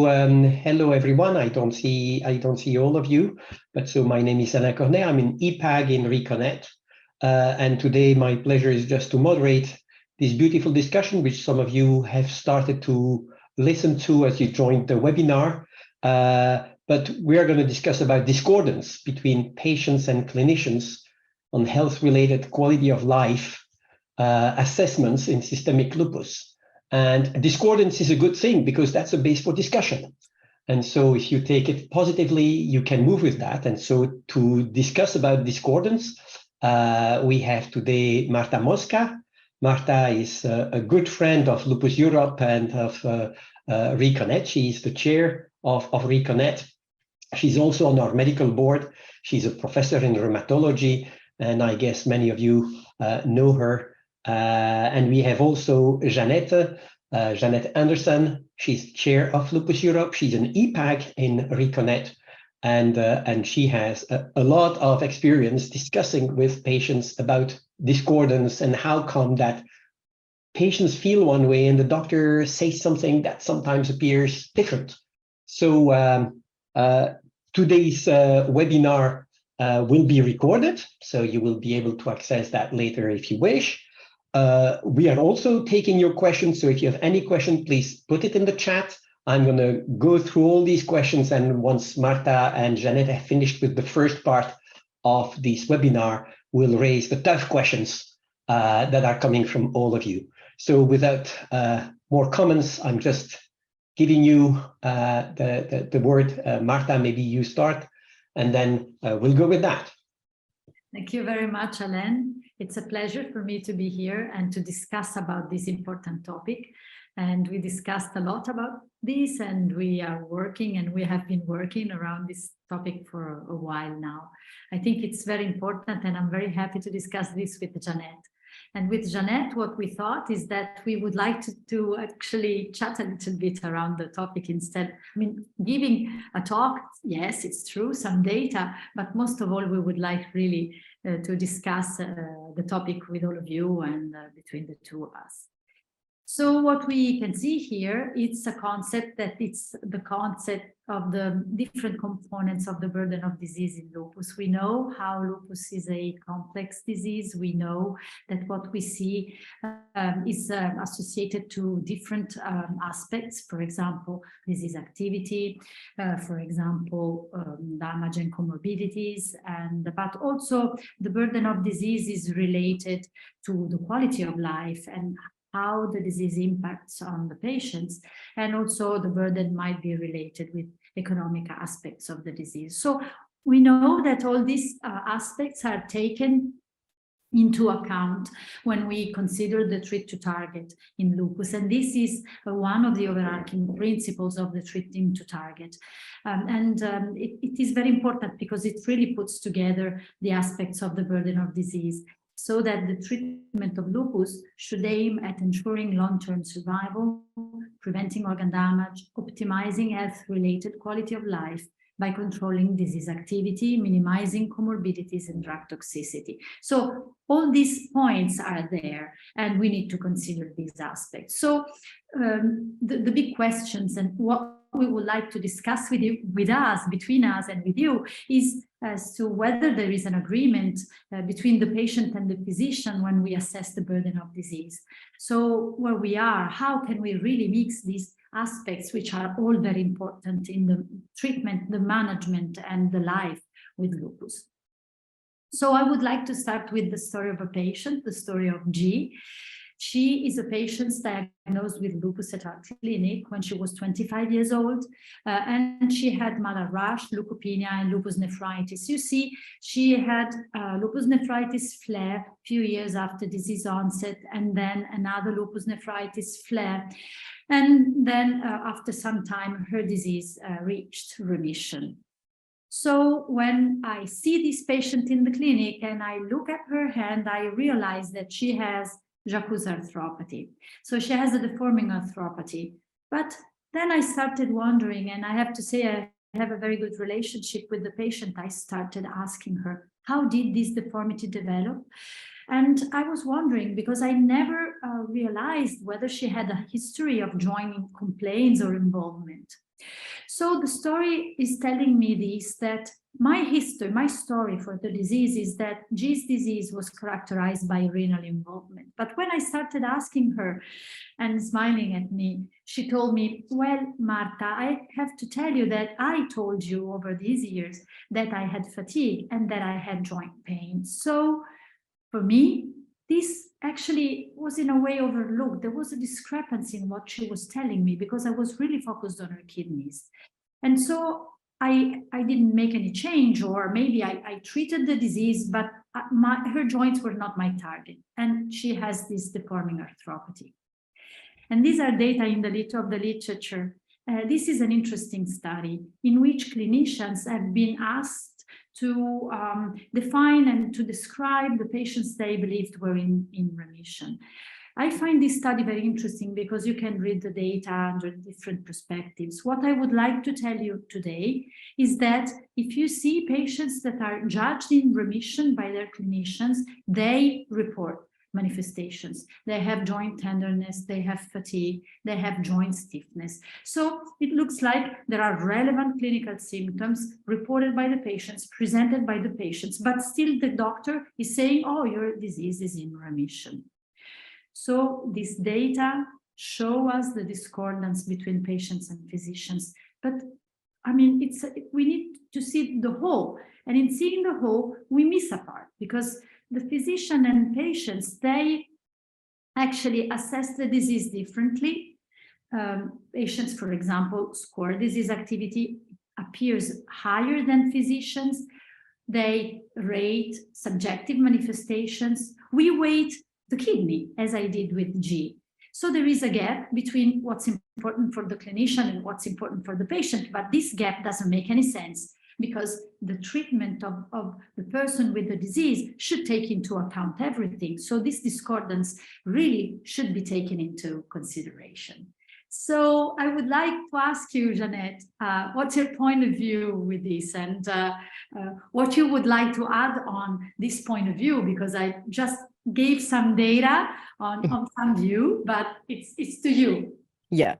Hello everyone. I don't see all of you, but so my name is ReCONNET. I'm an EPAG in ReCONNET, and today my pleasure is just to moderate this beautiful discussion, which some of you have started to listen to as you joined the webinar. But we are going to discuss about discordance between patients and clinicians on health-related quality of life assessments in systemic lupus. And discordance is a good thing because that's a base for discussion. And so if you take it positively, you can move with that. And so to discuss about discordance, we have today Marta Mosca. Marta is a good friend of Lupus Europe and of ReCONNET. She is the chair of ReCONNET. She's also on our medical board. She's a professor in rheumatology, and I guess many of you know her. And we have also Jeannette Anderson. She's chair of Lupus Europe. She's an EPAG in ReCONNET, and she has a lot of experience discussing with patients about discordance and how come that patients feel one way and the doctor says something that sometimes appears different. So today's webinar will be recorded, so you will be able to access that later if you wish. We are also taking your questions, so if you have any question, please put it in the chat. I'm going to go through all these questions, and once Marta and Jeannette have finished with the first part of this webinar, we'll raise the tough questions that are coming from all of you. So without more comments, I'm just giving you the word. Marta, maybe you start, and then we'll go with that. Thank you very much, Alain. It's a pleasure for me to be here and to discuss about this important topic. And we discussed a lot about this, and we are working, and we have been working around this topic for a while now. I think it's very important, and I'm very happy to discuss this with Jeannette. And with Jeannette, what we thought is that we would like to actually chat a little bit around the topic instead. I mean, giving a talk, yes, it's true, some data, but most of all, we would like really to discuss the topic with all of you and between the two of us. So what we can see here, it's a concept that it's the concept of the different components of the burden of disease in lupus. We know how lupus is a complex disease. We know that what we see is associated to different aspects, for example, disease activity, for example, damage and comorbidities, but also the burden of disease is related to the quality of life and how the disease impacts on the patients, and also the burden might be related with economic aspects of the disease. So we know that all these aspects are taken into account when we consider the treat to target in lupus, and this is one of the overarching principles of the treating to target. It is very important because it really puts together the aspects of the burden of disease, so that the treatment of lupus should aim at ensuring long-term survival, preventing organ damage, optimizing health-related quality of life by controlling disease activity, minimizing comorbidities and drug toxicity. So all these points are there, and we need to consider these aspects. So the big questions and what we would like to discuss between us and with you is as to whether there is an agreement between the patient and the physician when we assess the burden of disease. So where we are, how can we really mix these aspects, which are all very important in the treatment, the management, and the life with lupus. So I would like to start with the story of a patient, the story of G. She is a patient diagnosed with lupus at our clinic when she was 25 years old, and she had malar rash, leukopenia, and lupus nephritis. You see, she had lupus nephritis flare a few years after disease onset, and then another lupus nephritis flare. And then after some time, her disease reached remission. So when I see this patient in the clinic and I look at her hand, I realize that she has Jacques arthropathy. So she has a deforming arthropathy. But then I started wondering, and I have to say I have a very good relationship with the patient. I started asking her, how did this deformity develop? And I was wondering, because I never realized whether she had a history of joining complaints or involvement. So the story is telling me this, that my history, my story for the disease is that G's disease was characterized by renal involvement. But when I started asking her and smiling at me, she told me, well, Marta, I have to tell you that I told you over these years that I had fatigue and that I had joint pain. So for me, this actually was in a way overlooked. There was a discrepancy in what she was telling me because I was really focused on her kidneys. And so I didn't make any change, or maybe I treated the disease, but her joints were not my target. And she has this deforming arthropathy. And these are data in the literature. This is an interesting study in which clinicians have been asked to define and to describe the patients they believed were in remission. I find this study very interesting because you can read the data under different perspectives. What I would like to tell you today is that if you see patients that are judged in remission by their clinicians, they report manifestations. They have joint tenderness, they have fatigue, they have joint stiffness. So it looks like there are relevant clinical symptoms reported by the patients, presented by the patients, but still the doctor is saying, oh, your disease is in remission. So this data show us the discordance between patients and physicians. But I mean, we need to see the whole. And in seeing the whole, we miss a part because the physician and patients, they actually assess the disease differently. Patients, for example, score disease activity appears higher than physicians. They rate subjective manifestations. We weight the kidney, as I did with G. So there is a gap between what's important for the clinician and what's important for the patient, but this gap doesn't make any sense because the treatment of the person with the disease should take into account everything. So this discordance really should be taken into consideration. So I would like to ask you, Jeanette, what's your point of view with this, and what you would like to add on this point of view, because I just gave some data on some view, but it's to you. Yeah,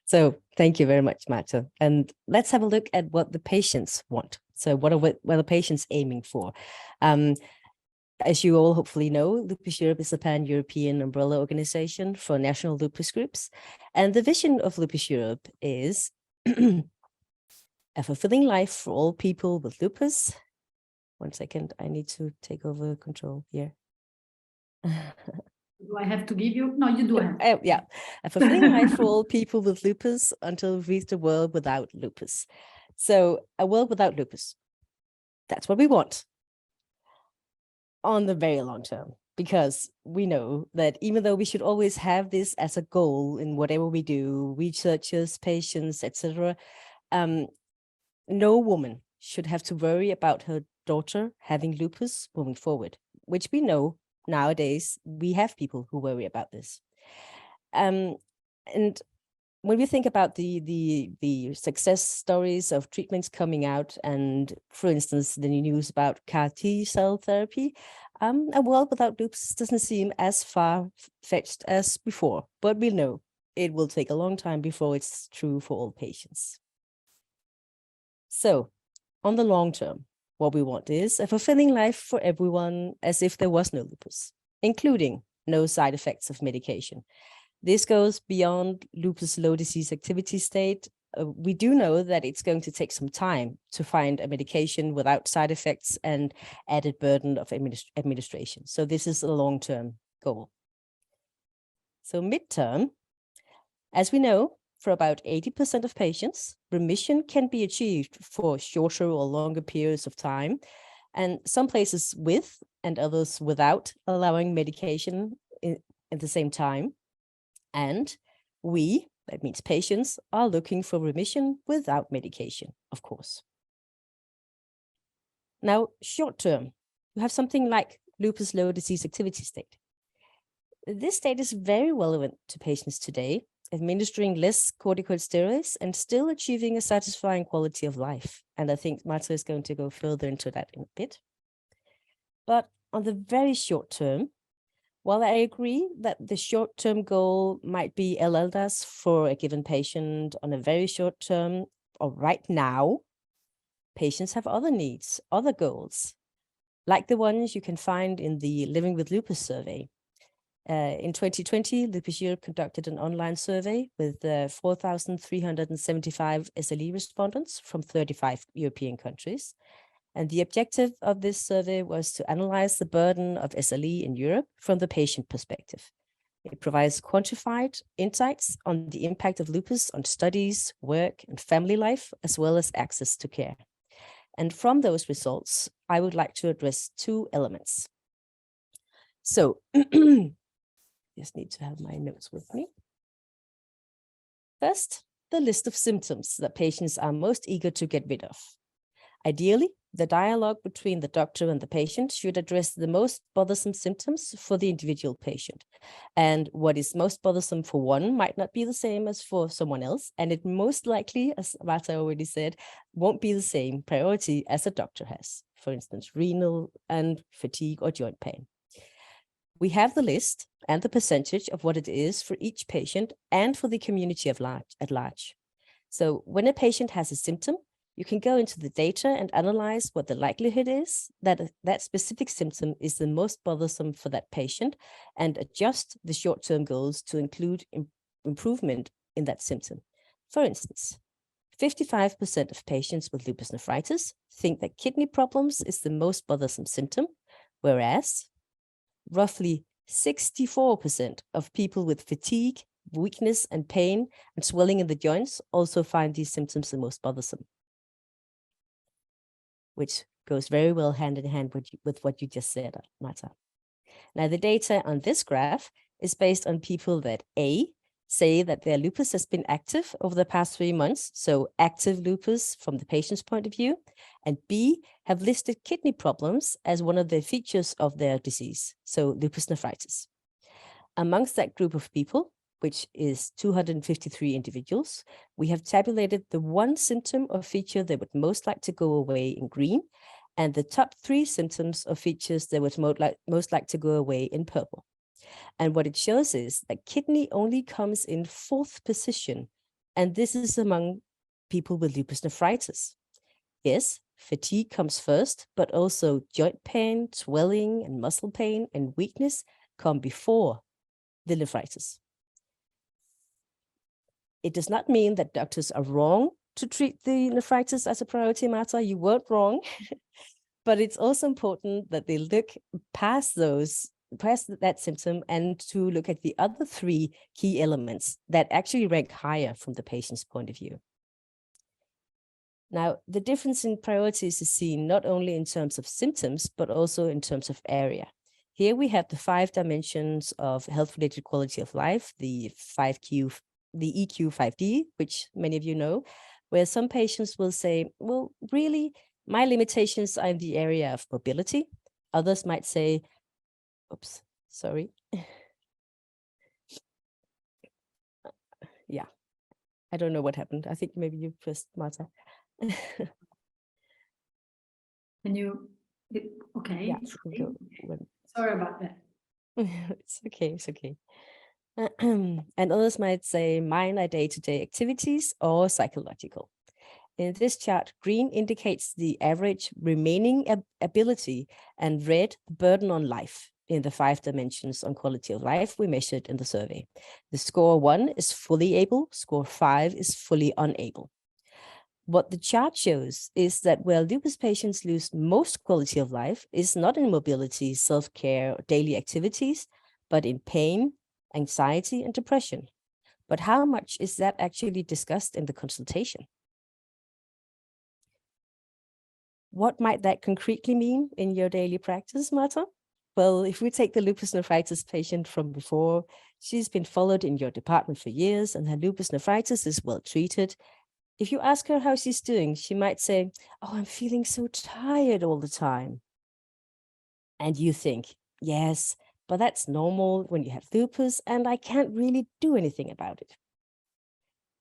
so thank you very much, Marta. And let's have a look at what the patients want. So what are the patients aiming for? As you all hopefully know, Lupus Europe is a pan-European umbrella organization for national lupus groups. And the vision of Lupus Europe is a fulfilling life for all people with lupus. One second, I need to take over control here. Do I have to give you? No, you do have. Yeah, a fulfilling life for all people with lupus until we reach a world without lupus. So a world without lupus, that's what we want on the very long term, because we know that even though we should always have this as a goal in whatever we do, researchers, patients, etc., no woman should have to worry about her daughter having lupus moving forward, which we know nowadays we have people who worry about this. And when we think about the success stories of treatments coming out, and for instance, the news about CAR T cell therapy, a world without lupus doesn't seem as far-fetched as before, but we know it will take a long time before it's true for all patients. So on the long term, what we want is a fulfilling life for everyone as if there was no lupus, including no side effects of medication. This goes beyond lupus low disease activity state. We do know that it's going to take some time to find a medication without side effects and added burden of administration. So this is a long-term goal. So midterm, as we know, for about 80% of patients, remission can be achieved for shorter or longer periods of time, and some places with and others without allowing medication at the same time. And we, that means patients, are looking for remission without medication, of course. Now, short term, you have something like lupus low disease activity state. This state is very relevant to patients today, administering less corticosteroids and still achieving a satisfying quality of life. And I think Marta is going to go further into that in a bit. But on the very short term, While I agree that the short-term goal might be LLDAS for a given patient on a very short term or right now, patients have other needs, other goals, like the ones you can find in the Living with Lupus survey. In 2020, Lupus Europe conducted an online survey with 4,375 SLE respondents from 35 European countries. And the objective of this survey was to analyze the burden of SLE in Europe from the patient perspective. It provides quantified insights on the impact of lupus on studies, work, and family life, as well as access to care. And from those results, I would like to address two elements. So, just need to have my notes with me. First, the list of symptoms that patients are most eager to get rid of. Ideally, the dialogue between the doctor and the patient should address the most bothersome symptoms for the individual patient. And what is most bothersome for one might not be the same as for someone else. And it most likely, as Marta already said, won't be the same priority as a doctor has. For instance, renal and fatigue or joint pain. We have the list and the percentage of what it is for each patient and for the community at large. So when a patient has a symptom, you can go into the data and analyze what the likelihood is that that specific symptom is the most bothersome for that patient and adjust the short-term goals to include improvement in that symptom. For instance, 55% of patients with lupus nephritis think that kidney problems is the most bothersome symptom, whereas roughly 64% of people with fatigue, weakness, and pain and swelling in the joints also find these symptoms the most bothersome, which goes very well hand in hand with what you just said, Marta. Now, the data on this graph is based on people that A, say that their lupus has been active over the past 3 months, so active lupus from the patient's point of view, and B, have listed kidney problems as one of the features of their disease, so lupus nephritis. Amongst that group of people, which is 253 individuals, we have tabulated the one symptom or feature that would most like to go away in green, and the top 3 symptoms or features that would most like to go away in purple. And what it shows is that kidney only comes in 4th position, and this is among people with lupus nephritis. Yes, fatigue comes first, but also joint pain, swelling, and muscle pain and weakness come before the nephritis. It does not mean that doctors are wrong to treat the nephritis as a priority matter. You weren't wrong, but it's also important that they look past that symptom and to look at the other 3 key elements that actually rank higher from the patient's point of view. Now, the difference in priorities is seen not only in terms of symptoms, but also in terms of area. Here we have the 5 dimensions of health-related quality of life, the EQ5D, which many of you know, where some patients will say, well, really, my limitations are in the area of mobility. Others might say, oops, sorry. Yeah, I don't know what happened. I think maybe you pressed Marta. Can you, okay. Yeah, Sorry about that. It's okay, it's okay. And others might say minor day-to-day activities or psychological. In this chart, green indicates the average remaining ability and red the burden on life in the 5 dimensions on quality of life we measured in the survey. The score 1 is fully able, score 5 is fully unable. What the chart shows is that where lupus patients lose most quality of life is not in mobility, self-care, or daily activities, but in pain, anxiety, and depression. But how much is that actually discussed in the consultation? What might that concretely mean in your daily practice, Marta? Well, if we take the lupus nephritis patient from before, she's been followed in your department for years and her lupus nephritis is well treated. If you ask her how she's doing, she might say, oh, I'm feeling so tired all the time. And you think, yes, but that's normal when you have lupus and I can't really do anything about it.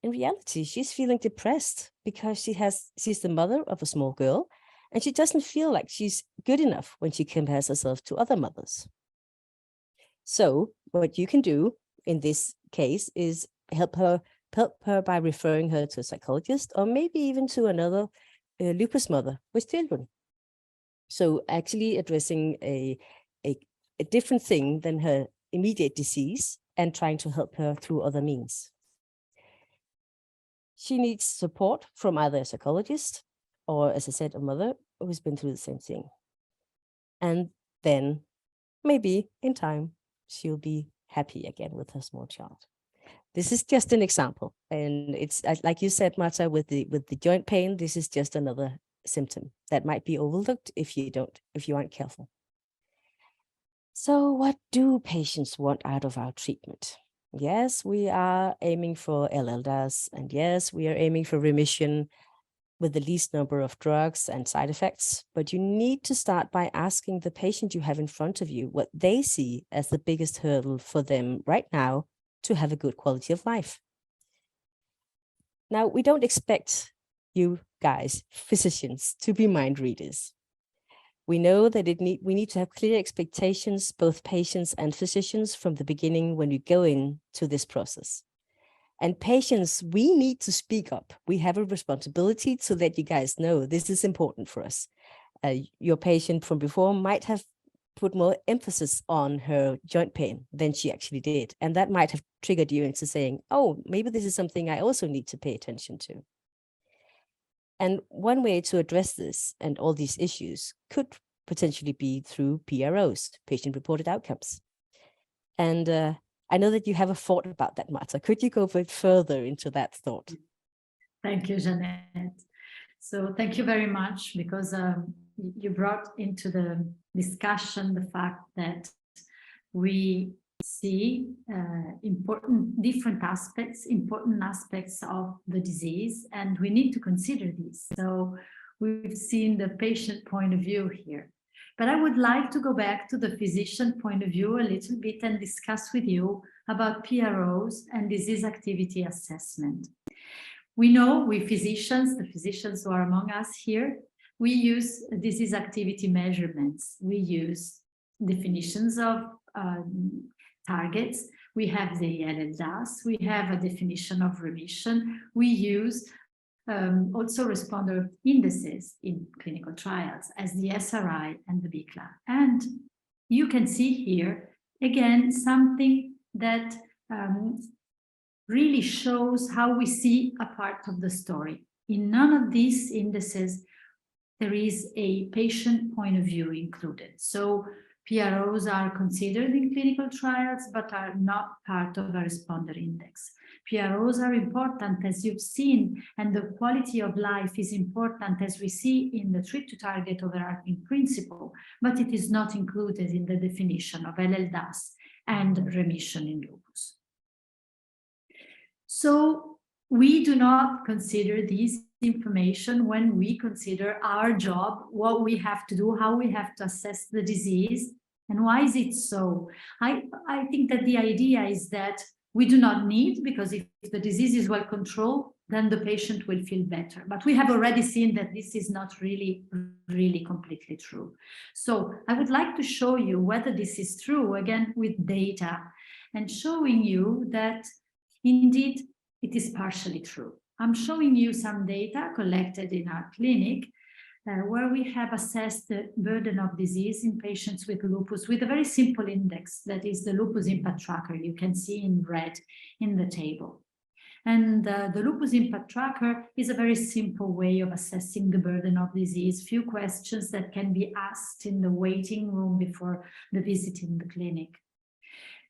In reality, she's feeling depressed because she's the mother of a small girl and she doesn't feel like she's good enough when she compares herself to other mothers. So what you can do in this case is help her by referring her to a psychologist, or maybe even to another lupus mother with children. So actually addressing a different thing than her immediate disease and trying to help her through other means. She needs support from either a psychologist or, as I said, a mother who's been through the same thing. And then maybe in time, she'll be happy again with her small child. This is just an example. And it's like you said, Marta, with the joint pain, this is just another symptom that might be overlooked if you aren't careful. So what do patients want out of our treatment? Yes, we are aiming for LLDAS, and yes, we are aiming for remission with the least number of drugs and side effects, but you need to start by asking the patient you have in front of you what they see as the biggest hurdle for them right now to have a good quality of life. Now, we don't expect you guys, physicians, to be mind readers. We know that we need to have clear expectations, both patients and physicians, from the beginning when you go into this process. And patients, we need to speak up. We have a responsibility to let you guys know this is important for us. Your patient from before might have put more emphasis on her joint pain than she actually did. And that might have triggered you into saying, oh, maybe this is something I also need to pay attention to. And one way to address this and all these issues could potentially be through PROs, patient-reported outcomes. And I know that you have a thought about that, Marta. Could you go a bit further into that thought? Thank you, Jeanette. So thank you very much, because you brought into the discussion the fact that we see important aspects of the disease, and we need to consider these. So we've seen the patient point of view here, but I would like to go back to the physician point of view a little bit and discuss with you about PROs and disease activity assessment. We know, we physicians, the physicians who are among us here, we use disease activity measurements. We use definitions of targets. We have the LLDAS. We have a definition of remission. We use also responder indices in clinical trials as the SRI and the BICLA. And you can see here, again, something that really shows how we see a part of the story. In none of these indices, there is a patient point of view included. So PROs are considered in clinical trials, but are not part of a responder index. PROs are important, as you've seen, and the quality of life is important, as we see in the treat to target overarching principle, but it is not included in the definition of LLDAS and remission in lupus. So we do not consider this information when we consider our job, what we have to do, how we have to assess the disease. And why is it so? I think that the idea is that we do not need, because if the disease is well controlled, then the patient will feel better. But we have already seen that this is not really completely true. So I would like to show you whether this is true, again, with data, and showing you that indeed it is partially true. I'm showing you some data collected in our clinic where we have assessed the burden of disease in patients with lupus with a very simple index, that is the lupus impact tracker. You can see in red in the table. And the lupus impact tracker is a very simple way of assessing the burden of disease. Few questions that can be asked in the waiting room before the visit in the clinic.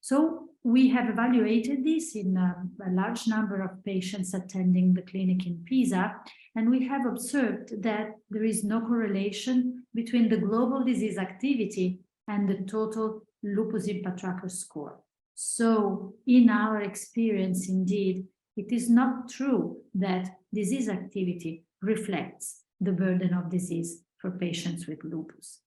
So we have evaluated this in a large number of patients attending the clinic in Pisa, and we have observed that there is no correlation between the global disease activity and the total lupus impact tracker score. So in our experience, indeed, it is not true that disease activity reflects the burden of disease for patients with lupus.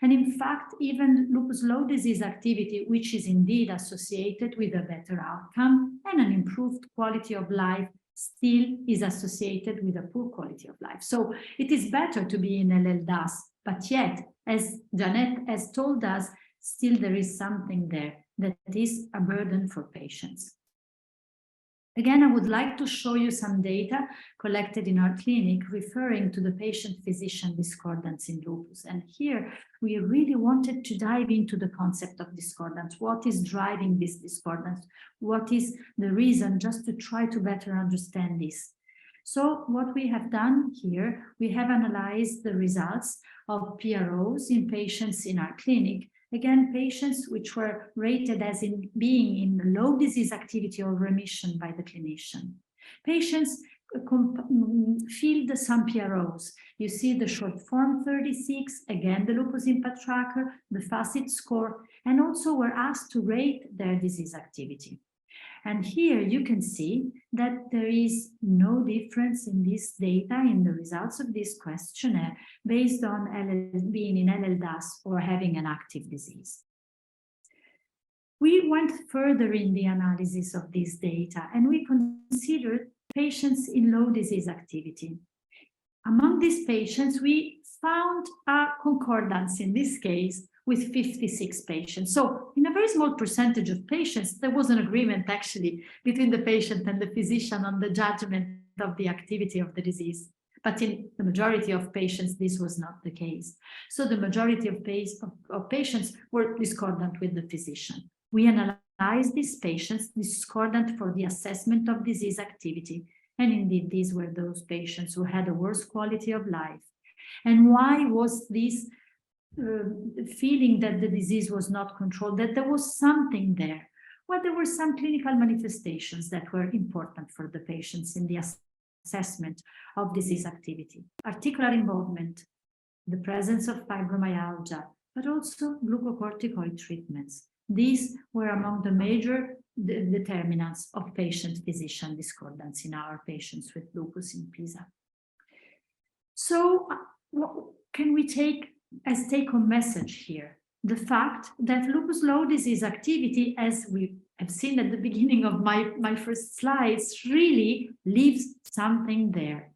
And in fact, even lupus low disease activity, which is indeed associated with a better outcome and an improved quality of life, still is associated with a poor quality of life. So it is better to be in LLDAS, but yet, as Jeanette has told us, still there is something there that is a burden for patients. Again, I would like to show you some data collected in our clinic referring to the patient-physician discordance in lupus. And here we really wanted to dive into the concept of discordance. What is driving this discordance? What is the reason, just to try to better understand this? So what we have done here, we have analyzed the results of PROs in patients in our clinic. Again, patients which were rated as being in low disease activity or remission by the clinician. Patients filled some PROs. You see the short form 36, again, the lupus impact tracker, the FACIT score, and also were asked to rate their disease activity. And here you can see that there is no difference in this data, in the results of this questionnaire, based on being in LLDAS or having an active disease. We went further in the analysis of this data, and we considered patients in low disease activity. Among these patients, we found a concordance, in this case, with 56 patients. So in a very small percentage of patients, there was an agreement actually between the patient and the physician on the judgment of the activity of the disease. But in the majority of patients, this was not the case. So the majority of patients were discordant with the physician. We analyzed these patients discordant for the assessment of disease activity. And indeed, these were those patients who had a worse quality of life. And why was this feeling that the disease was not controlled, that there was something there? Well, there were some clinical manifestations that were important for the patients in the assessment of disease activity. Articular involvement, the presence of fibromyalgia, but also glucocorticoid treatments. These were among the major determinants of patient-physician discordance in our patients with lupus in Pisa. So what can we take as take-home message here? The fact that lupus low disease activity, as we have seen at the beginning of my first slides, really leaves something there.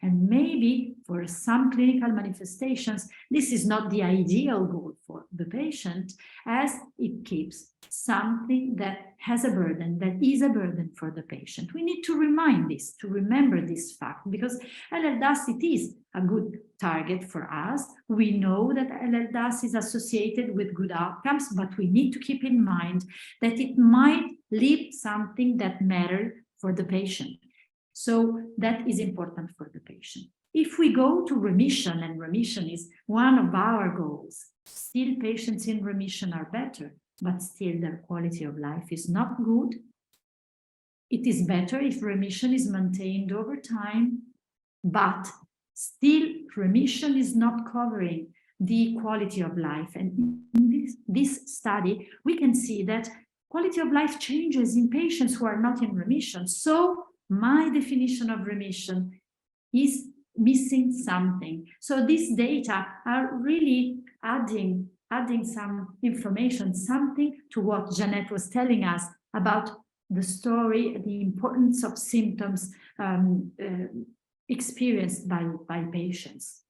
And maybe for some clinical manifestations, this is not the ideal goal for the patient, as it keeps something that has a burden, that is a burden for the patient. We need to remind this, to remember this fact, because LLDAS, it is a good target for us. We know that LLDAS is associated with good outcomes, but we need to keep in mind that it might leave something that matters for the patient. So that is important for the patient. If we go to remission, and remission is one of our goals, still patients in remission are better, but still their quality of life is not good. It is better if remission is maintained over time, but still remission is not covering the quality of life. And in this study, we can see that quality of life changes in patients who are not in remission. So my definition of remission is missing something. So these data are really adding some information, something to what Jeanette was telling us about the story, the importance of symptoms experienced by patients.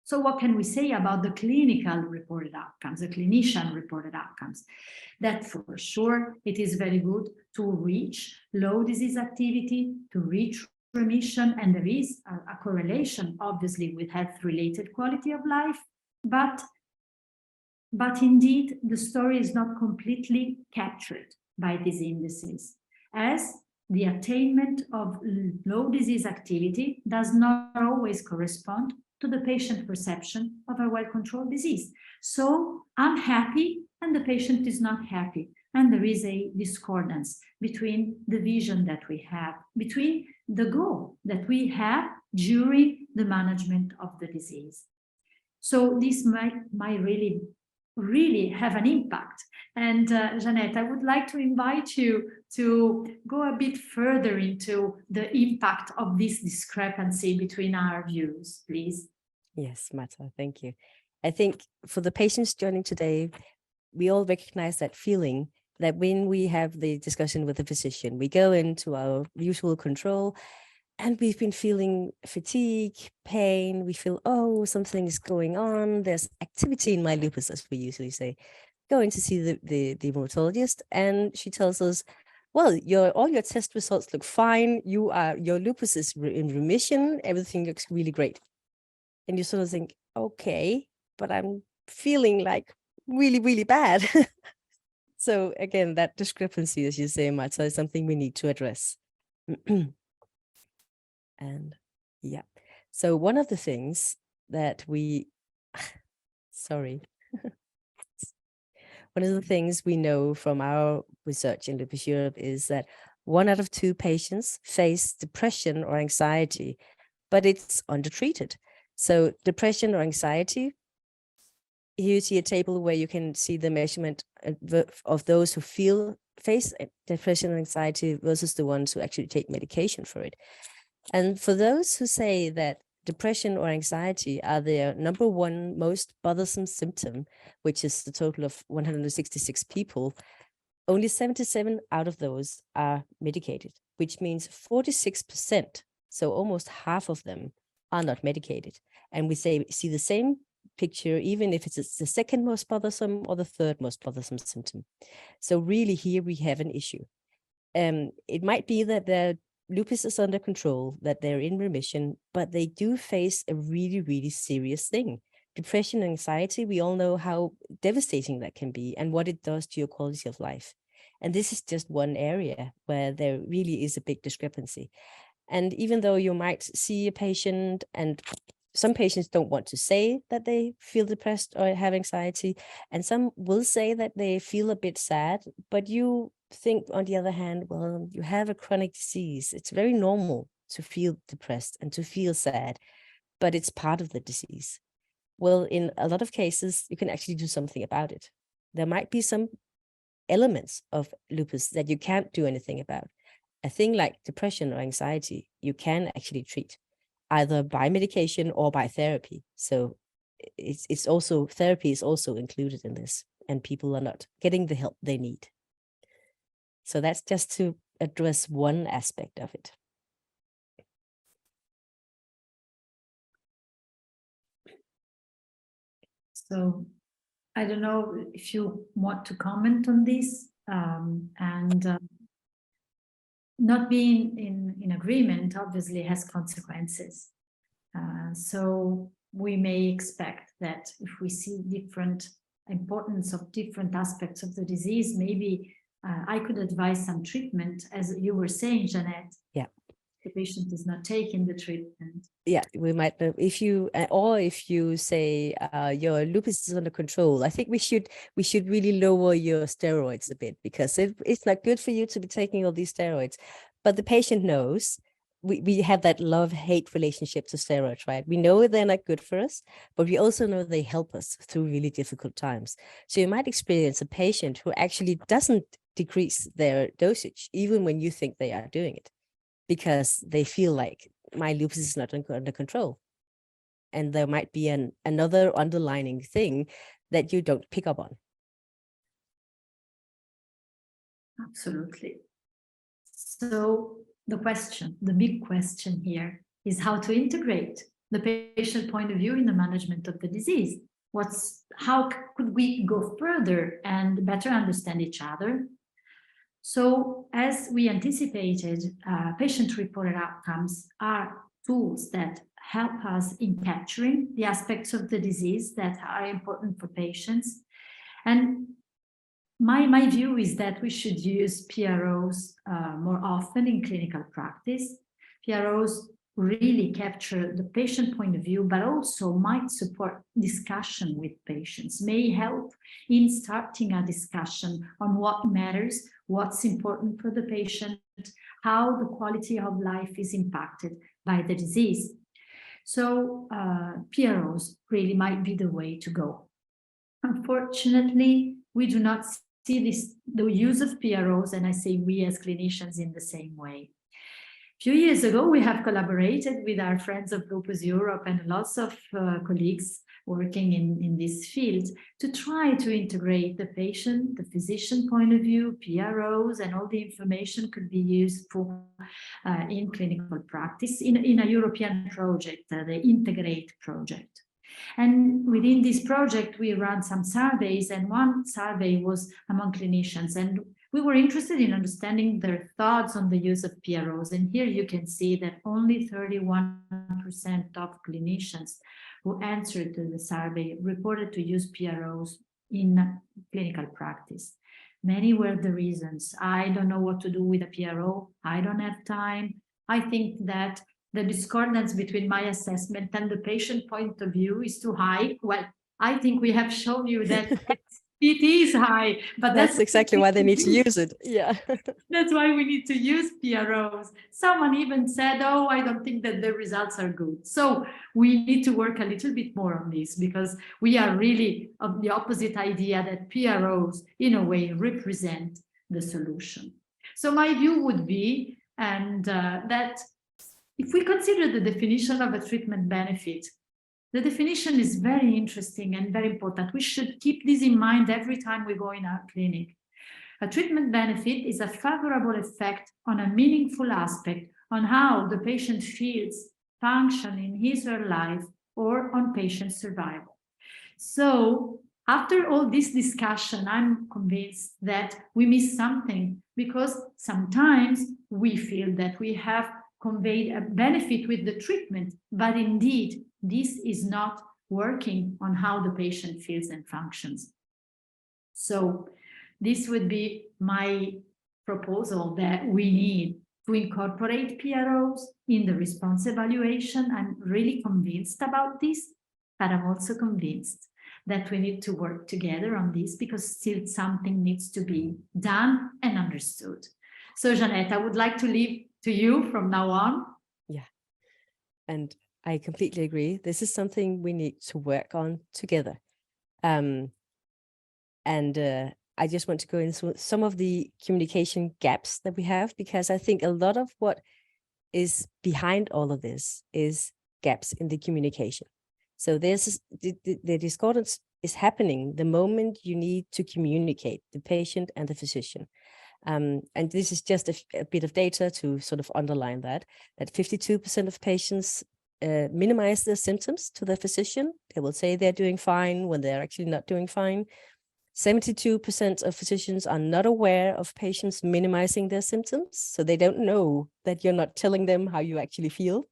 So what can we say about the clinical reported outcomes, the clinician reported outcomes? That for sure, it is very good to reach low disease activity, to reach remission, and there is a correlation, obviously, with health-related quality of life, but indeed, the story is not completely captured by these indices, as the attainment of low disease activity does not always correspond to the patient perception of a well-controlled disease. So I'm happy and the patient is not happy. And there is a discordance between the vision that we have, between the goal that we have during the management of the disease. So this might really have an impact. And Jeanette, I would like to invite you to go a bit further into the impact of this discrepancy between our views, please. Yes, Marta, thank you. I think for the patients joining today, we all recognize that feeling that when we have the discussion with the physician, we go into our usual control and we've been feeling fatigue, pain, we feel, oh, something is going on, there's activity in my lupus, as we usually say. going to see the rheumatologist, and she tells us, well, all your test results look fine. Your lupus is in remission. Everything looks really great. And you sort of think, okay, but I'm feeling like really, really bad. So again, that discrepancy, as you say, Marta, is something we need to address. And yeah, so one of the things that one of the things we know from our research in Lupus Europe is that 1 out of 2 patients face depression or anxiety, but it's undertreated. So depression or anxiety, here you see a table where you can see the measurement of those who face depression and anxiety versus the ones who actually take medication for it. And for those who say that depression or anxiety are their number 1 most bothersome symptom, which is the total of 166 people, only 77 out of those are medicated, which means 46%, so almost half of them, are not medicated. And we see the same picture, even if it's the second most bothersome or the third most bothersome symptom. So really here we have an issue. It might be that their lupus is under control, that they're in remission, but they do face a really, really serious thing. Depression and anxiety, we all know how devastating that can be and what it does to your quality of life. And this is just one area where there really is a big discrepancy. And even though you might see a patient, and some patients don't want to say that they feel depressed or have anxiety, and some will say that they feel a bit sad, but you think, on the other hand, well, you have a chronic disease. It's very normal to feel depressed and to feel sad, but it's part of the disease. Well, in a lot of cases, you can actually do something about it. There might be some elements of lupus that you can't do anything about. A thing like depression or anxiety, you can actually treat either by medication or by therapy. So it's also, therapy is also included in this, and people are not getting the help they need. So that's just to address one aspect of it. So I don't know if you want to comment on this, not being in agreement obviously has consequences. So we may expect that if we see different importance of different aspects of the disease, maybe I could advise some treatment, as you were saying, Jeanette. Yeah. The patient is not taking the treatment. Yeah, we might, if you say your lupus is under control, I think we should really lower your steroids a bit, because it's not good for you to be taking all these steroids. But the patient knows. We have that love-hate relationship to steroids, right? We know they're not good for us, but we also know they help us through really difficult times. So you might experience a patient who actually doesn't decrease their dosage, even when you think they are doing it, because they feel like my lupus is not under control. And there might be another underlying thing that you don't pick up on. Absolutely. So the big question here is how to integrate the patient point of view in the management of the disease. How could we go further and better understand each other? So as we anticipated, patient-reported outcomes are tools that help us in capturing the aspects of the disease that are important for patients. And my view is that we should use PROs more often in clinical practice. PROs really capture the patient point of view, but also might support discussion with patients, may help in starting a discussion on what matters, what's important for the patient, how the quality of life is impacted by the disease. So PROs really might be the way to go. Unfortunately, we do not see the use of PROs, and I say we as clinicians, in the same way. A few years ago, we have collaborated with our friends of Lupus Europe and lots of colleagues working in this field to try to integrate the patient, the physician point of view, PROs, and all the information could be useful in clinical practice in a European project, the Integrate project. And within this project, we ran some surveys, and one survey was among clinicians, and we were interested in understanding their thoughts on the use of PROs. And here you can see that only 31% of clinicians who answered to the survey reported to use PROs in clinical practice. Many were the reasons. I don't know what to do with a PRO. I don't have time. I think that the discordance between my assessment and the patient point of view is too high. Well, I think we have shown you that it is high, but that's exactly why they need to use it. Yeah. That's why we need to use PROs. Someone even said, oh, I don't think that the results are good. So we need to work a little bit more on this, because we are really of the opposite idea that PROs in a way represent the solution. So my view would be, and that if we consider the definition of a treatment benefit, the definition is very interesting and very important. We should keep this in mind every time we go in our clinic. A treatment benefit is a favorable effect on a meaningful aspect on how the patient feels, function in his or her life, or on patient survival. So after all this discussion, I'm convinced that we miss something, because sometimes we feel that we have conveyed a benefit with the treatment, but indeed, this is not working on how the patient feels and functions. So this would be my proposal, that we need to incorporate PROs in the response evaluation. I'm really convinced about this, but I'm also convinced that we need to work together on this, because still something needs to be done and understood. So Jeanette, I would like to leave to you from now on. Yeah, and I completely agree. This is something we need to work on together. I just want to go into some of the communication gaps that we have, because I think a lot of what is behind all of this is gaps in the communication. So there's the discordance is happening the moment you need to communicate the patient and the physician. And this is just a bit of data to sort of underline that 52% of patients minimize their symptoms to their physician. They will say they're doing fine when they're actually not doing fine. 72% of physicians are not aware of patients minimizing their symptoms, so they don't know that you're not telling them how you actually feel.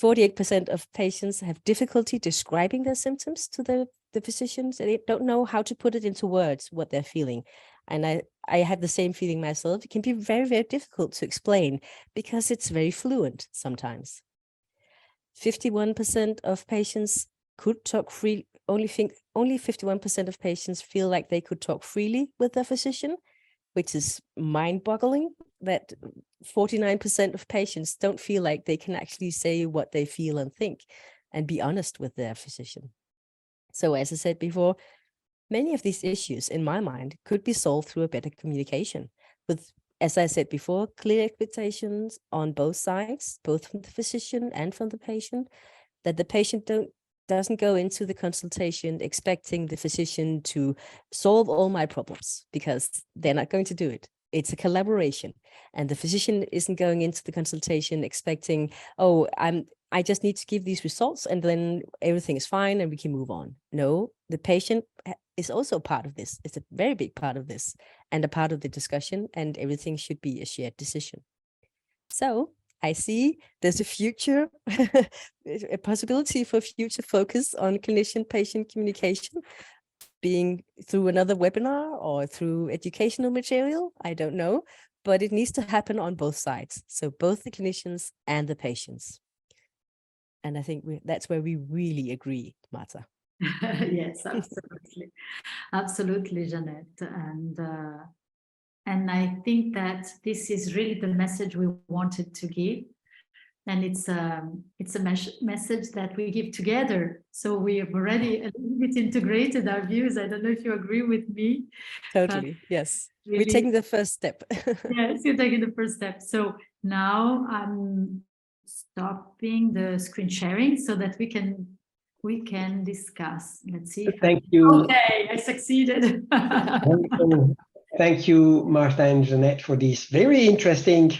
48% of patients have difficulty describing their symptoms to the physicians. They don't know how to put it into words, what they're feeling. And I have the same feeling myself. It can be very, very difficult to explain, because it's very fluent sometimes. 51% of patients could talk freely. Only 51% of patients feel like they could talk freely with their physician, which is mind-boggling, that 49% of patients don't feel like they can actually say what they feel and think and be honest with their physician. So as I said before, many of these issues, in my mind, could be solved through a better communication with, as I said before, clear expectations on both sides, both from the physician and from the patient, that the patient doesn't go into the consultation expecting the physician to solve all my problems, because they're not going to do it. It's a collaboration, and the physician isn't going into the consultation expecting, oh, I just need to give these results and then everything is fine and we can move on. No, the patient is also part of this. It's a very big part of this and a part of the discussion, and everything should be a shared decision. So I see there's a future, a possibility for future focus on clinician-patient communication, being through another webinar or through educational material, I don't know, but it needs to happen on both sides. So both the clinicians and the patients. And I think that's where we really agree, Marta. Yes, absolutely. Absolutely, Jeanette. And I think that this is really the message we wanted to give. And it's a message that we give together. So we have already a little bit integrated our views. I don't know if you agree with me. Totally, yes. Really, we're taking the first step. Yes, you're taking the first step. So now I'm stopping the screen sharing so that we can discuss. Let's see. Thank you. Okay, I succeeded. Thank you, Marta and Jeanette, for this very interesting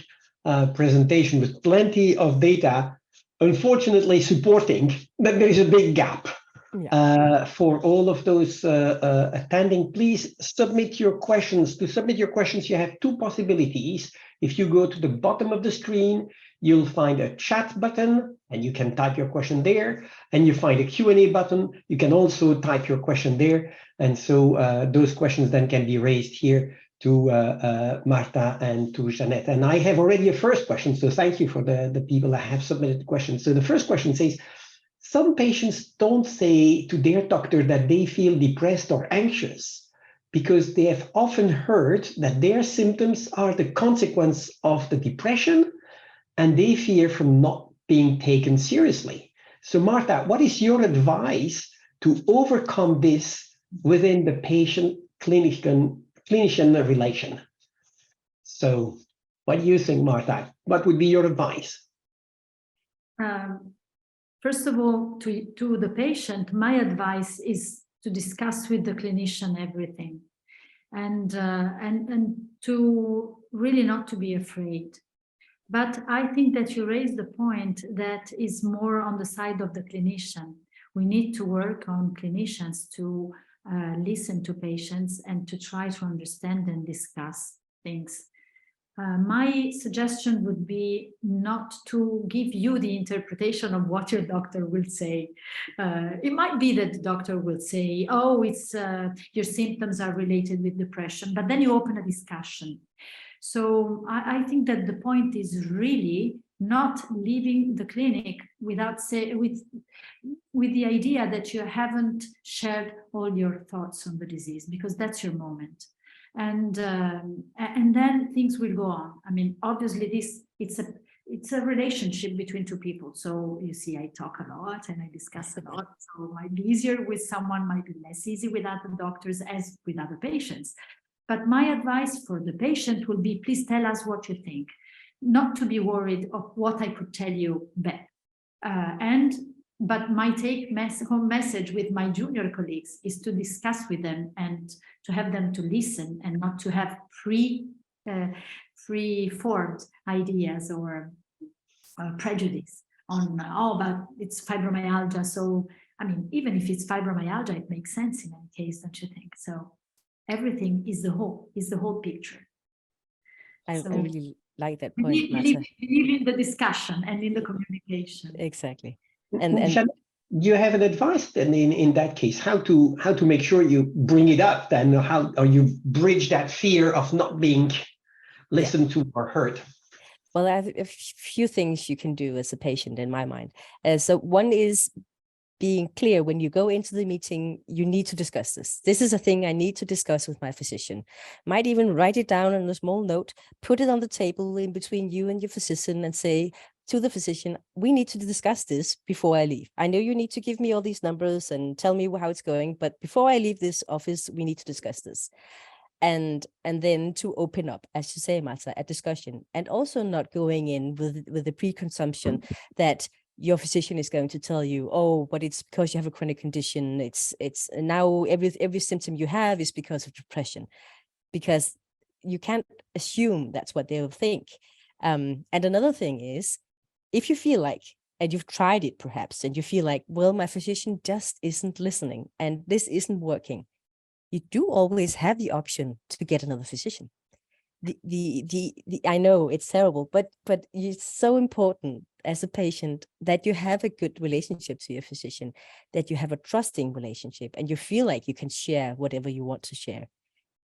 presentation with plenty of data unfortunately supporting that there is a big gap. For all of those attending, please submit your questions. To submit your questions, you have two possibilities. If you go to the bottom of the screen, you'll find a chat button, and you can type your question there. And you find a Q&A button. You can also type your question there. And so those questions then can be raised here to Marta and to Jeanette. And I have already a first question, so thank you for the people that have submitted questions. So the first question says, some patients don't say to their doctor that they feel depressed or anxious because they have often heard that their symptoms are the consequence of the depression and they fear from not being taken seriously. So Marta, what is your advice to overcome this within the patient-clinician relation? So what do you think, Marta? What would be your advice? First of all, to the patient, my advice is to discuss with the clinician everything, and to really not to be afraid. But I think that you raised the point that is more on the side of the clinician. We need to work on clinicians to listen to patients and to try to understand and discuss things. My suggestion would be not to give you the interpretation of what your doctor will say. It might be that the doctor will say, oh, it's your symptoms are related with depression, but then you open a discussion. So I think that the point is really not leaving the clinic without with the idea that you haven't shared all your thoughts on the disease, because that's your moment. And then things will go on. I mean, obviously, it's a relationship between two people. So you see, I talk a lot and I discuss a lot. So it might be easier with someone, might be less easy with other doctors as with other patients. But my advice for the patient will be, please tell us what you think, not to be worried of what I could tell you back. But my home message with my junior colleagues is to discuss with them and to have them to listen and not to have pre-formed ideas or prejudice on, oh, but it's fibromyalgia. So, I mean, even if it's fibromyalgia, it makes sense in any case, don't you think? So everything is the whole picture. I really like that point, Marta. Believe in the discussion and in the communication. Exactly. And do you have an advice then in that case, how to make sure you bring it up then, or you bridge that fear of not being listened to or heard? Well, I have a few things you can do as a patient in my mind. So one is being clear when you go into the meeting, you need to discuss this. This is a thing I need to discuss with my physician. Might even write it down on a small note, put it on the table in between you and your physician and say to the physician, we need to discuss this before I leave. I know you need to give me all these numbers and tell me how it's going, but before I leave this office, we need to discuss this. And then to open up, as you say, Marta, a discussion, and also not going in with the preconception that your physician is going to tell you, oh, but it's because you have a chronic condition. It's now every symptom you have is because of depression, because you can't assume that's what they'll think. And another thing is, if you feel like, and you've tried it perhaps, and you feel like, well, my physician just isn't listening and this isn't working, you do always have the option to get another physician. I know it's terrible, but it's so important as a patient that you have a good relationship to your physician, that you have a trusting relationship, and you feel like you can share whatever you want to share.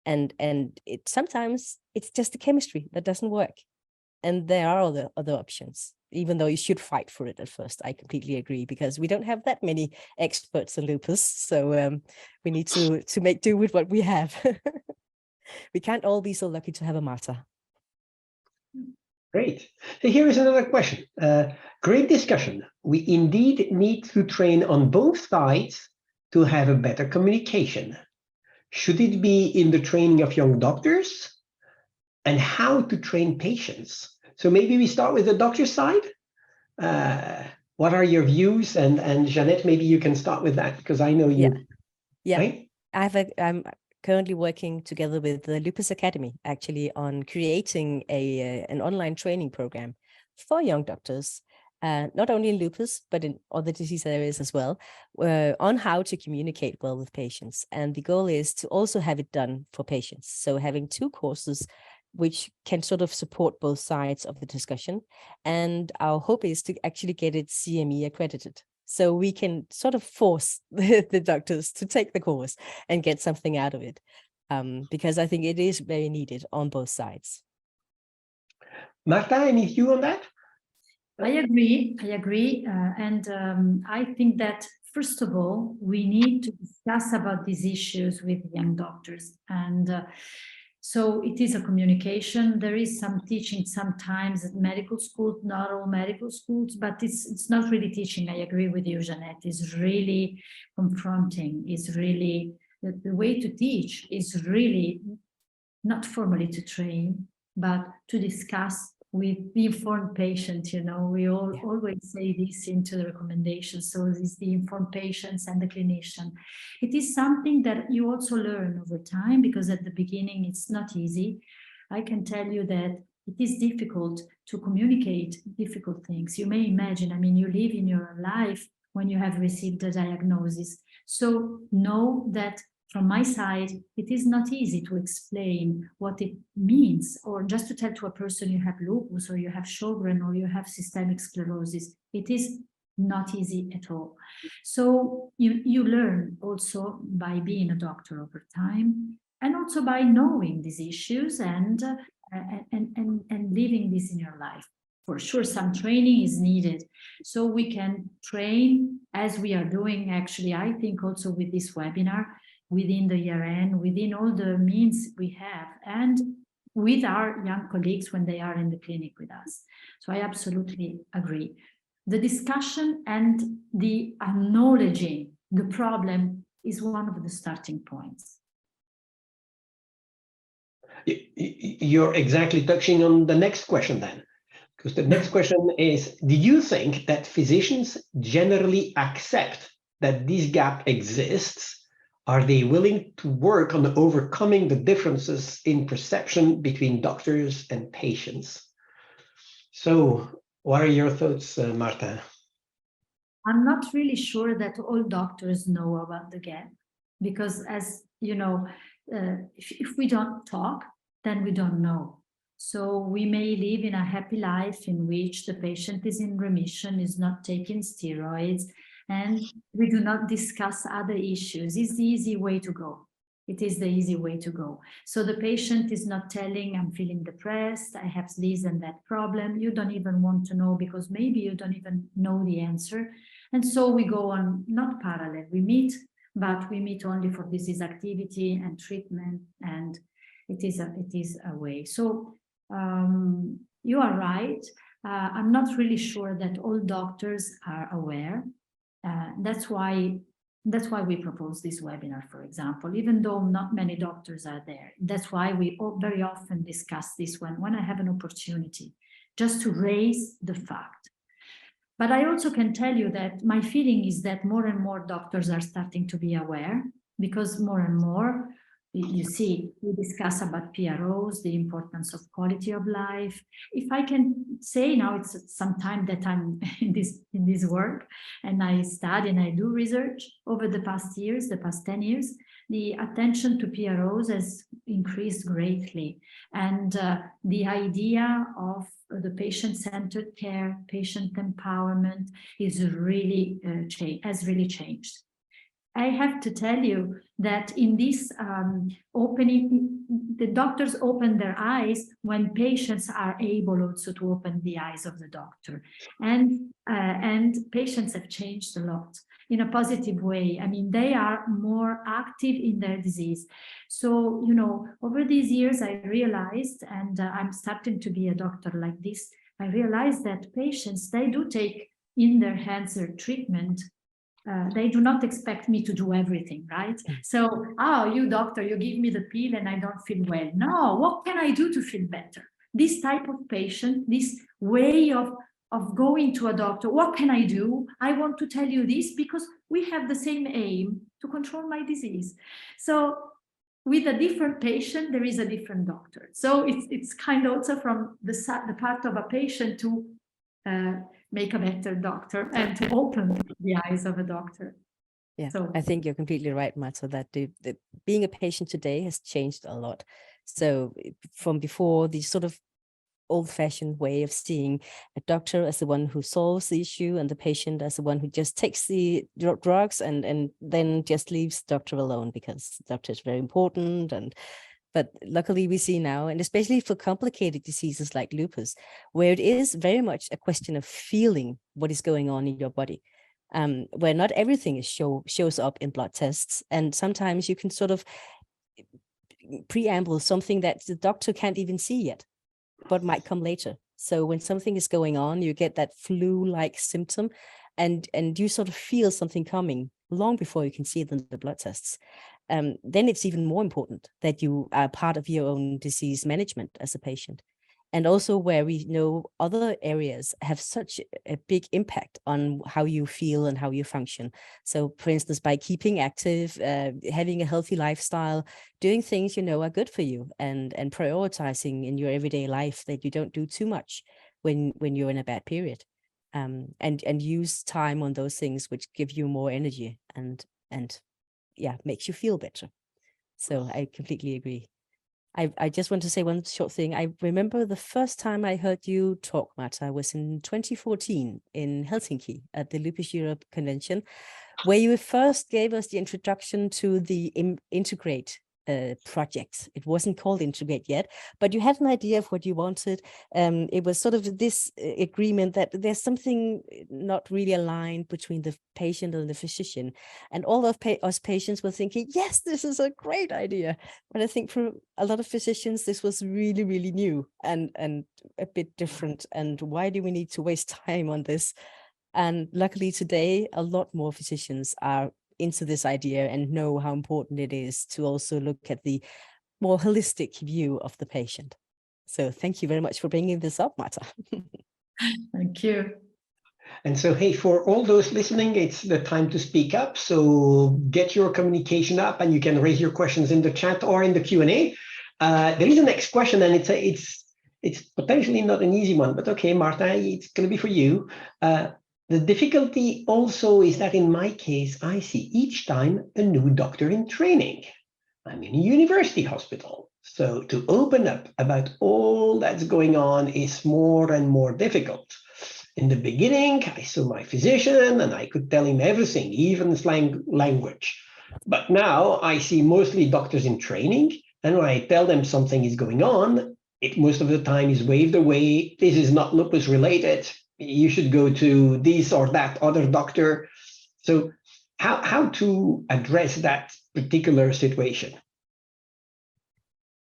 And sometimes it's just the chemistry that doesn't work, and there are other options. Even though you should fight for it at first, I completely agree, because we don't have that many experts in lupus, so we need to make do with what we have. We can't all be so lucky to have a Marta. Great. So here is another question. Great discussion. We indeed need to train on both sides to have a better communication. Should it be in the training of young doctors? And how to train patients? So maybe we start with the doctor side. What are your views? And Jeanette, maybe you can start with that, because I know you. Yeah. Right? I'm currently working together with the Lupus Academy, actually, on creating an online training program for young doctors not only in lupus, but in other disease areas as well, on how to communicate well with patients. And the goal is to also have it done for patients. So having 2 courses which can sort of support both sides of the discussion. And our hope is to actually get it CME accredited. So we can sort of force the doctors to take the course and get something out of it, because I think it is very needed on both sides. Marta, any view on that? I agree. I think that, first of all, we need to discuss about these issues with young doctors. And so it is a communication. There is some teaching sometimes at medical schools, not all medical schools, but it's not really teaching. I agree with you, Jeanette. It's really confronting. It's really, the way to teach is really not formally to train, but to discuss with the informed patient. You know, we always say this into the recommendations. So it's the informed patients and the clinician. It is something that you also learn over time, because at the beginning it's not easy. I can tell you that it is difficult to communicate difficult things. You may imagine, I mean, you live in your life when you have received a diagnosis. So know that from my side, it is not easy to explain what it means, or just to tell to a person you have lupus, or you have Sjogren, or you have systemic sclerosis. It is not easy at all. So you learn also by being a doctor over time, and also by knowing these issues and living this in your life. For sure, some training is needed. So we can train, as we are doing, actually, I think also with this webinar, within the ERN, within all the means we have, and with our young colleagues when they are in the clinic with us. So I absolutely agree. The discussion and the acknowledging the problem is one of the starting points. You're exactly touching on the next question then, because the next question is, do you think that physicians generally accept that this gap exists? Are they willing to work on overcoming the differences in perception between doctors and patients? So what are your thoughts, Marta? I'm not really sure that all doctors know about the gap, because, as you know, if we don't talk, then we don't know. So we may live in a happy life in which the patient is in remission, is not taking steroids, and we do not discuss other issues. It's the easy way to go. It is the easy way to go. So the patient is not telling, I'm feeling depressed, I have this and that problem. You don't even want to know, because maybe you don't even know the answer. And so we go on, not parallel, we meet, but we meet only for disease activity and treatment, and it is a way. So you are right. I'm not really sure that all doctors are aware. That's why we propose this webinar, for example, even though not many doctors are there. That's why we very often discuss this when I have an opportunity, just to raise the fact. But I also can tell you that my feeling is that more and more doctors are starting to be aware, because more and more, you see, we discuss about PROs, the importance of quality of life. If I can say now, it's some time that I'm in this work, and I study and I do research over the past years, the past 10 years, the attention to PROs has increased greatly. And the idea of the patient-centered care, patient empowerment is really has really changed. I have to tell you that in this opening, the doctors open their eyes when patients are able also to open the eyes of the doctor. And patients have changed a lot in a positive way. I mean, they are more active in their disease. So, you know, over these years, I realized, and I'm starting to be a doctor like this, I realized that patients, they do take in their hands their treatment. They do not expect me to do everything, right? So, you doctor, you give me the pill and I don't feel well. No, what can I do to feel better? This type of patient, this way of going to a doctor, what can I do? I want to tell you this because we have the same aim, to control my disease. So with a different patient, there is a different doctor. So it's kind of also from the part of a patient to make a better doctor and to open the eyes of a doctor. Yeah, So I think you're completely right, Marta, that being a patient today has changed a lot. So from before, the sort of old-fashioned way of seeing a doctor as the one who solves the issue and the patient as the one who just takes the drugs and then just leaves the doctor alone because the doctor is very important. But luckily we see now, and especially for complicated diseases like lupus, where it is very much a question of feeling what is going on in your body, where not everything is shows up in blood tests. And sometimes you can sort of preamble something that the doctor can't even see yet, but might come later. So when something is going on, you get that flu-like symptom and you sort of feel something coming long before you can see it in the blood tests. Then it's even more important that you are part of your own disease management as a patient. And also where we know other areas have such a big impact on how you feel and how you function. So for instance, by keeping active, having a healthy lifestyle, doing things you know are good for you, and prioritizing in your everyday life that you don't do too much when you're in a bad period. And use time on those things which give you more energy and yeah, makes you feel better. So I completely agree. I just want to say one short thing. I remember the first time I heard you talk, Marta, was in 2014 in Helsinki at the Lupus Europe Convention, where you first gave us the introduction to the Integrate project. It wasn't called Integrate yet, but you had an idea of what you wanted. It was sort of this agreement that there's something not really aligned between the patient and the physician. And all of us patients were thinking, yes, this is a great idea. But I think for a lot of physicians, this was really, really new and a bit different. And why do we need to waste time on this? And luckily today, a lot more physicians are into this idea and know how important it is to also look at the more holistic view of the patient. So thank you very much for bringing this up, Marta. thank you. And so, hey, for all those listening, it's the time to speak up. So get your communication up and you can raise your questions in the chat or in the Q&A. There is a next question, and it's potentially not an easy one, but okay, Marta, it's going to be for you. The difficulty also is that in my case, I see each time a new doctor in training. I'm in a university hospital. So to open up about all that's going on is more and more difficult. In the beginning, I saw my physician and I could tell him everything, even slang language. But now I see mostly doctors in training. And when I tell them something is going on, it most of the time is waved away. This is not lupus related. You should go to this or that other doctor. So how to address that particular situation?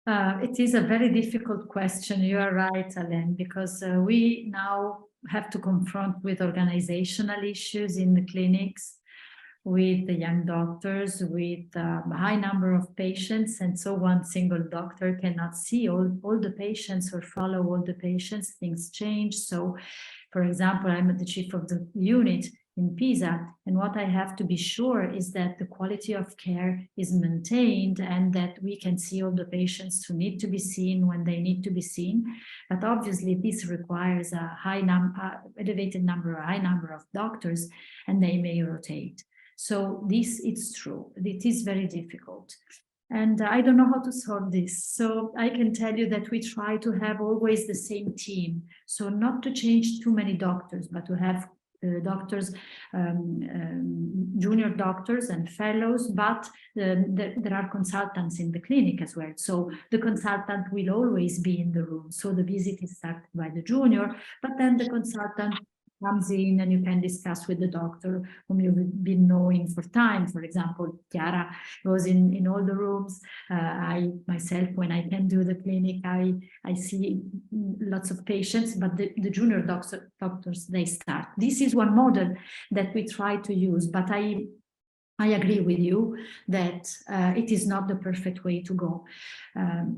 It is a very difficult question. You are right, Alain, because we now have to confront with organizational issues in the clinics, with the young doctors, with a high number of patients. And so one single doctor cannot see all the patients or follow all the patients. Things change. So, for example, I'm the chief of the unit in Pisa, and what I have to be sure is that the quality of care is maintained and that we can see all the patients who need to be seen when they need to be seen. But obviously this requires a high number of doctors, and they may rotate. So this, it's true, it is very difficult. And I don't know how to solve this. So I can tell you that we try to have always the same team. So not to change too many doctors, but to have doctors, junior doctors and fellows, but there are consultants in the clinic as well. So the consultant will always be in the room. So the visit is started by the junior, but then the consultant comes in and you can discuss with the doctor whom you've been knowing for time. For example, Chiara goes in all the rooms. I myself, when I can do the clinic, I see lots of patients, but the junior doctors, they start. This is one model that we try to use, but I agree with you that it is not the perfect way to go.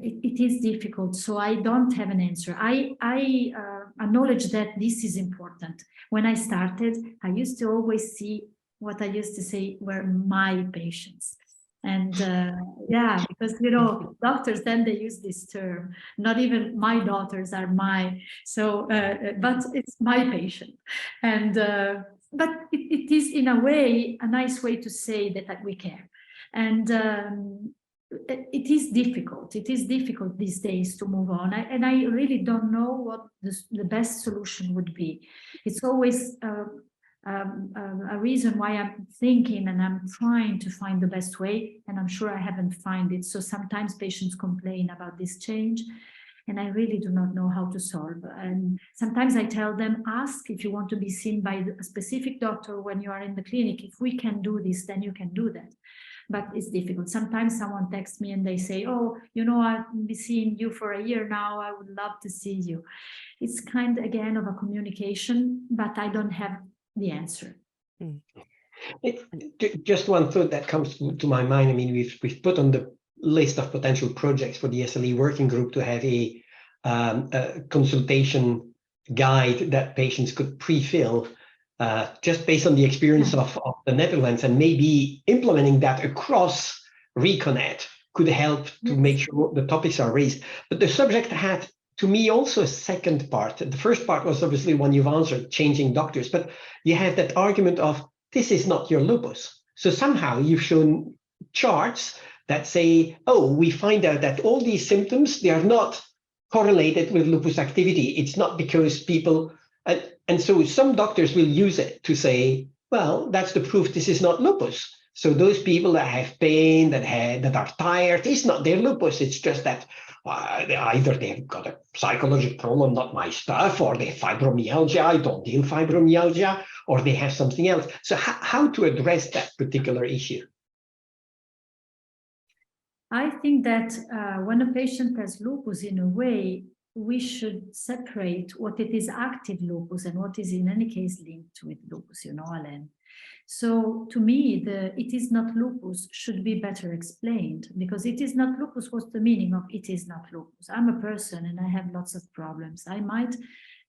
It is difficult, so I don't have an answer. I acknowledge that this is important. When I started, I used to always see what I used to say were my patients. And yeah, because, you know, doctors, then they use this term, not even my daughters are my, so, but it's my patient. And, but it is in a way, a nice way to say that we care. And it is difficult. It is difficult these days to move on. And I really don't know what the best solution would be. It's always a reason why I'm thinking and I'm trying to find the best way, and I'm sure I haven't found it. So sometimes patients complain about this change, and I really do not know how to solve. And sometimes I tell them, ask if you want to be seen by a specific doctor when you are in the clinic. If we can do this, then you can do that. But it's difficult. Sometimes someone texts me and they say, oh, you know, I've been seeing you for a year now. I would love to see you. It's kind, again, of a communication, but I don't have the answer. Just one thought that comes to my mind. I mean, we've put on the list of potential projects for the SLE working group to have a consultation guide that patients could pre-fill just based on the experience of the Netherlands, and maybe implementing that across ReCONNET could help to make sure the topics are raised. But the subject had, to me, also a second part. The first part was obviously one you've answered, changing doctors, but you have that argument of this is not your lupus. So somehow you've shown charts that say, oh, we find out that all these symptoms, they are not correlated with lupus activity. It's not because people, and so some doctors will use it to say, well, that's the proof this is not lupus. So those people that have pain, that are tired, it's not their lupus. It's just that either they've got a psychological problem, not my stuff, or they have fibromyalgia, I don't deal fibromyalgia, or they have something else. So how to address that particular issue? I think that when a patient has lupus, in a way, we should separate what it is active lupus and what is in any case linked with lupus, you know, Alain. So to me, it is not lupus should be better explained, because it is not lupus. What's the meaning of it is not lupus? I'm a person and I have lots of problems. I might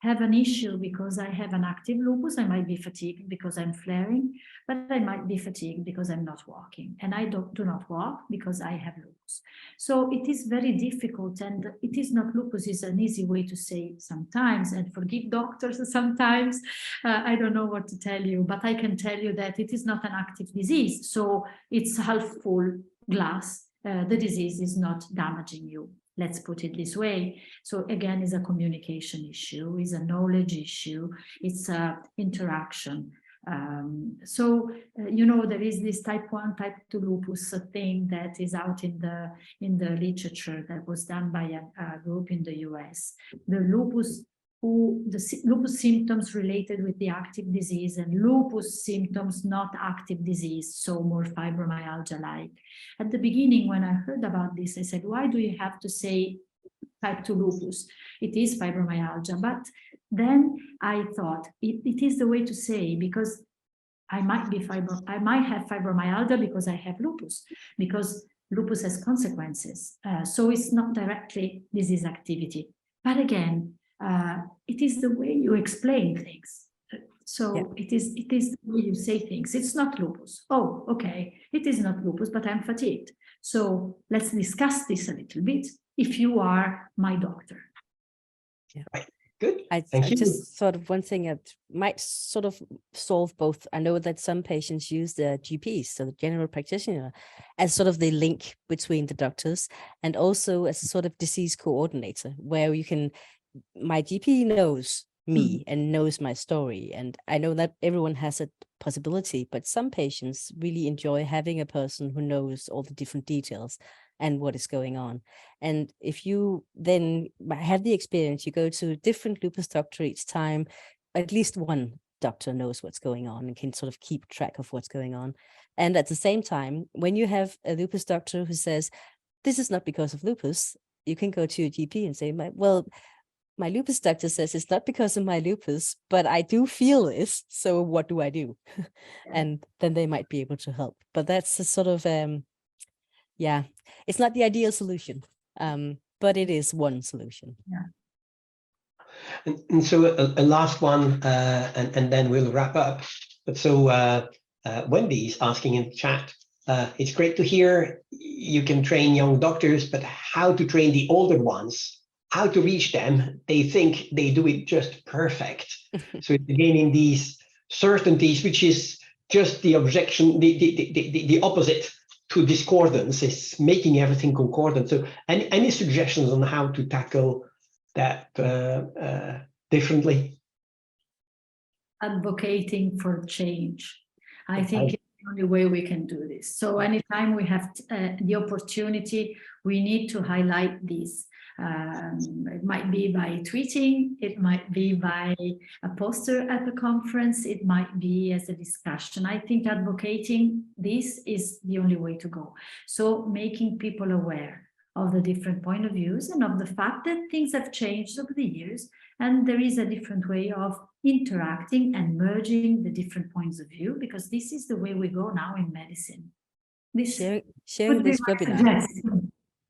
have an issue because I have an active lupus. I might be fatigued because I'm flaring, but I might be fatigued because I'm not walking, and I do not walk because I have lupus. So it is very difficult, and it is not lupus is an easy way to say sometimes, and forgive doctors sometimes. I don't know what to tell you, but I can tell you that it is not an active disease. So it's half full glass. The disease is not damaging you. Let's put it this way. So again, it's a communication issue, it's a knowledge issue, it's a interaction. You know, there is this type 1, type 2 lupus thing that is out in the literature that was done by a group in the US. The lupus symptoms related with the active disease, and lupus symptoms not active disease, so more fibromyalgia-like. At the beginning, when I heard about this, I said, why do you have to say type 2 lupus? It is fibromyalgia. But then I thought it is the way to say, because I might have fibromyalgia because I have lupus, because lupus has consequences. So it's not directly disease activity. But again, it is the way you explain things. So it is the way you say things. It's not lupus. Oh, okay, it is not lupus, but I'm fatigued. So let's discuss this a little bit if you are my doctor. Yeah. Right. Good. I just sort of one thing that might sort of solve both. I know that some patients use the GPs, so the general practitioner, as sort of the link between the doctors, and also as a sort of disease coordinator, where you can, my GP knows me and knows my story. And I know that everyone has a possibility, but some patients really enjoy having a person who knows all the different details and what is going on. And if you then have the experience, you go to a different lupus doctor each time, at least one doctor knows what's going on and can sort of keep track of what's going on. And at the same time, when you have a lupus doctor who says, this is not because of lupus, you can go to your GP and say, my lupus doctor says it's not because of my lupus, but I do feel this. So what do I do? And then they might be able to help. But that's a sort of, it's not the ideal solution, but it is one solution. Yeah. And so a last one, and then we'll wrap up. But so Wendy is asking in chat, It's great to hear you can train young doctors, but how to train the older ones, how to reach them, they think they do it just perfect. So it's gaining these certainties, which is just the objection, the opposite to discordance, is making everything concordant. So any suggestions on how to tackle that differently? Advocating for change. I think it's the only way we can do this. So anytime we have the opportunity, we need to highlight this. It might be by tweeting, it might be by a poster at the conference, it might be as a discussion. I think advocating this is the only way to go. So making people aware of the different point of views and of the fact that things have changed over the years, and there is a different way of interacting and merging the different points of view, because this is the way we go now in medicine. Sharing this webinar.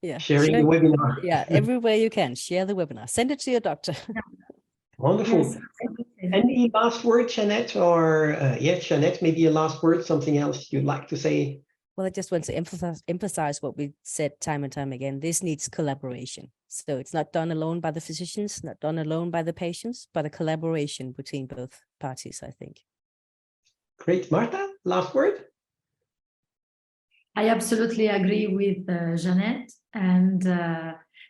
Yeah, sharing the webinar. Yeah, everywhere you can, share the webinar. Send it to your doctor. Yeah. Wonderful. Yes. Any last word, Jeanette, or Jeanette, maybe a last word, something else you'd like to say? Well, I just want to emphasize what we said time and time again. This needs collaboration. So it's not done alone by the physicians, not done alone by the patients, but a collaboration between both parties, I think. Great. Marta, last word? I absolutely agree with Jeanette. And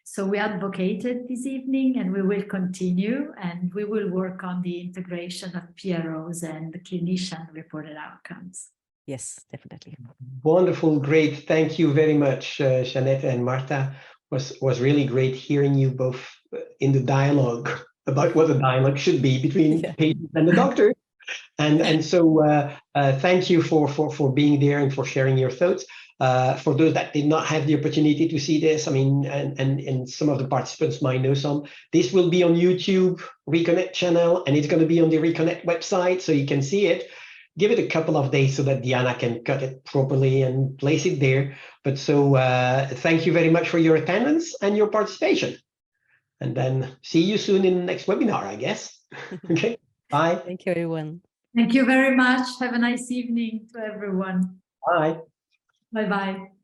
so we advocated this evening, and we will continue, and we will work on the integration of PROs and the clinician-reported outcomes. Yes, definitely. Wonderful, great. Thank you very much, Jeanette and Marta. Was really great hearing you both in the dialogue about what a dialogue should be between the patient and the doctor. And so thank you for being there and for sharing your thoughts. For those that did not have the opportunity to see this, I mean, and some of the participants might know some, this will be on YouTube, ReCONNET channel, and it's going to be on the ReCONNET website, so you can see it. Give it a couple of days so that Diana can cut it properly and place it there. But so thank you very much for your attendance and your participation. And then see you soon in the next webinar, I guess. Okay, bye. Thank you, everyone. Thank you very much. Have a nice evening to everyone. Bye. Bye-bye.